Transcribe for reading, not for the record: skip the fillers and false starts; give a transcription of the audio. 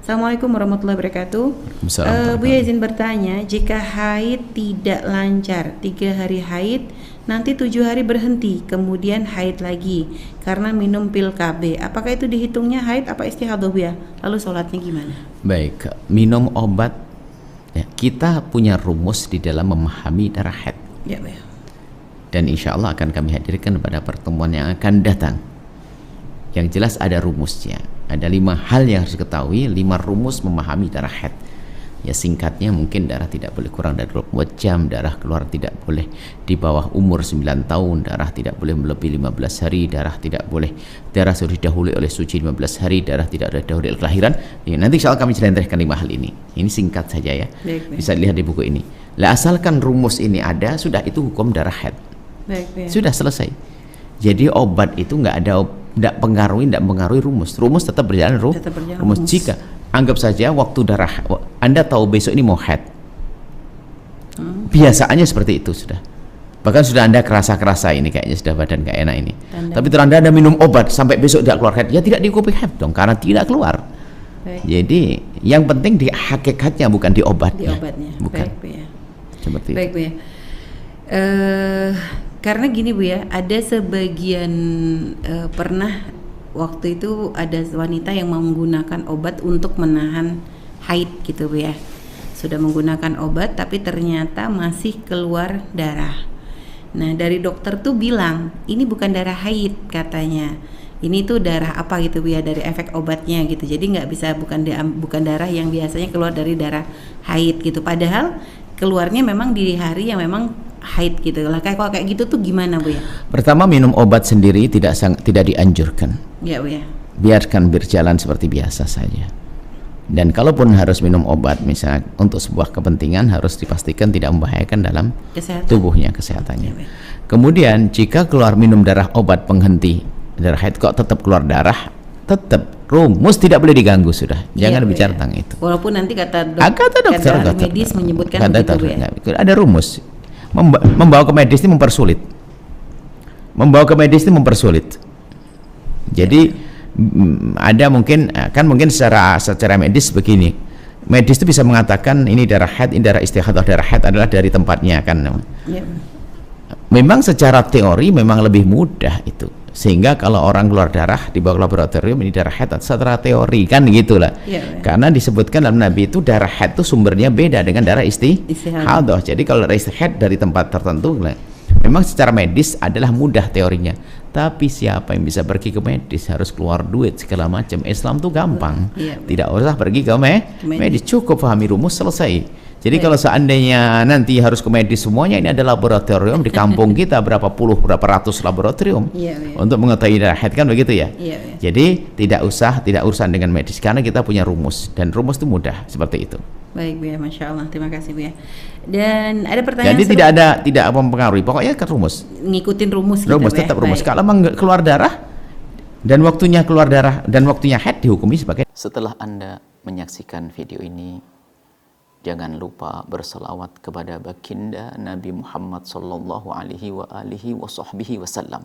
Assalamualaikum warahmatullahi wabarakatuh. Bu ya, izin bertanya, jika haid tidak lancar 3 hari haid, nanti 7 hari berhenti, kemudian haid lagi karena minum pil KB, apakah itu dihitungnya haid apa istihadah Bu ya? Lalu sholatnya gimana? Baik, minum obat ya, kita punya rumus di dalam memahami darah haid Ya Bu ya. Dan insya Allah akan kami hadirkan pada pertemuan yang akan datang. Yang jelas ada rumusnya. Ada 5 hal yang harus diketahui, 5 rumus memahami darah haid. Ya singkatnya mungkin darah tidak boleh kurang dari 24 jam, darah keluar tidak boleh di bawah umur 9 tahun, darah tidak boleh melebihi 15 hari, darah sudah didahului oleh suci 15 hari, darah tidak ada dahului kelahiran. Ya, nanti insya Allah kami jelaskan 5 hal ini. Ini singkat saja ya. Baik. Bisa dilihat di buku ini. Lah asalkan rumus ini ada, sudah itu hukum darah haid. Sudah selesai. Jadi obat itu tidak pengaruhi rumus. Rumus tetap berjalan, rumus. Jika anggap saja waktu darah Anda tahu besok ini mau haid, biasaannya seperti itu sudah. Bahkan sudah Anda kerasa ini kayaknya sudah badan gak enak ini. Tapi terus Anda minum obat sampai besok tidak keluar haid, ya tidak dihukumi haid dong, karena tidak keluar. Baik. Jadi yang penting di hakikatnya, bukan di obatnya. Bukan. Baik, Bu ya. Seperti Baik, Bu ya. Karena gini Bu ya, ada sebagian pernah waktu itu ada wanita yang menggunakan obat untuk menahan haid gitu Bu ya. Sudah menggunakan obat tapi ternyata masih keluar darah. Nah dari dokter tuh bilang ini bukan darah haid katanya. Ini tuh darah apa gitu Bu ya, dari efek obatnya gitu. Jadi nggak bisa, bukan darah yang biasanya keluar dari darah haid gitu. Padahal keluarnya memang di hari yang memang haid gitu lah. Kalau kayak gitu tuh gimana Bu ya? Pertama, minum obat sendiri tidak dianjurkan. Ya Bu ya. Biarkan berjalan seperti biasa saja. Dan kalaupun harus minum obat misalnya untuk sebuah kepentingan, harus dipastikan tidak membahayakan dalam tubuhnya, kesehatannya. Ya, kemudian jika keluar minum darah obat penghenti darah haid kok tetap keluar darah, tetap rumus tidak boleh diganggu sudah. Jangan bicara tentang itu. Walaupun nanti kata dokter medis menyebutkan begitu Bu ya. Ada rumus. Membawa ke medis ini mempersulit. Jadi ada mungkin secara medis begini. Medis itu bisa mengatakan ini darah haid, ini darah istihadah. Darah haid adalah dari tempatnya kan. Ya. Memang secara teori memang lebih mudah itu. Sehingga kalau orang keluar darah dibawa ke laboratorium ini darah haid, secara teori kan gitulah. Ya. Karena disebutkan dalam Nabi itu darah haid itu sumbernya beda dengan darah istihadah. Jadi kalau darah haid dari tempat tertentu, memang secara medis adalah mudah teorinya. Tapi siapa yang bisa pergi ke medis, harus keluar duit segala macam. Islam tuh gampang. Ya. Tidak usah pergi ke medis, cukup pahami rumus selesai. Jadi kalau seandainya nanti harus ke medis semuanya, ini ada laboratorium di kampung kita, berapa ratus laboratorium untuk mengetahui darah haid kan begitu ya. Jadi tidak urusan dengan medis karena kita punya rumus dan rumus itu mudah seperti itu. Baik Bu ya, Masya Allah, terima kasih Bu ya. Dan ada pertanyaan. Jadi tidak mempengaruhi, pokoknya ke rumus. Ngikutin rumus. Rumus tetap rumus. Kalau keluar darah dan waktunya keluar darah dan waktunya haid dihukumi sebagai. Setelah Anda menyaksikan video ini, jangan lupa berselawat kepada baginda Nabi Muhammad sallallahu alaihi wa alihi wa sahbihi wasallam.